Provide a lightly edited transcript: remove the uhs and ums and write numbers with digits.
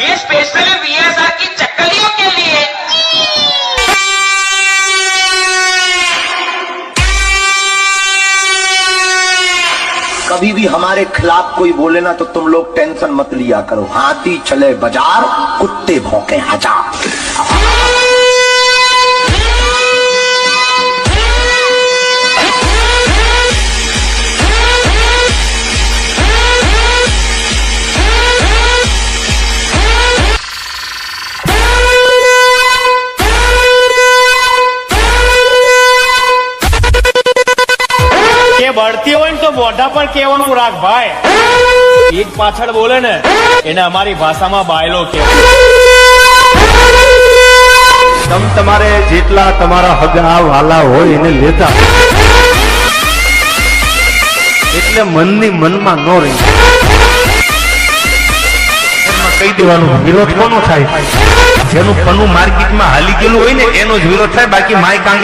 ये specially VSR की चक्कलियों के लिए। कभी भी हमारे खिलाफ कोई बोले ना तो तुम लोग टेंशन मत लिया करो। हाथी चले बाजार, कुत्ते भौंके हजार। બળતી હોય ને તો મોઢા પર કેવાનું રાખ ભાઈ, એક પાછળ બોલે ને એને અમારી ભાષામાં બાયલો કહેવાય। તમારે જેટલા તમારા હગા વાલા હોય એને લેતા, એટલે મનની મનમાં ન રહી કહી દેવાનું વિરોધ કોનો થાય? જેનું પનું માર્કેટમાં હાલી ગયેલું હોય ને એનો જ વિરોધ થાય, બાકી માય કાંગ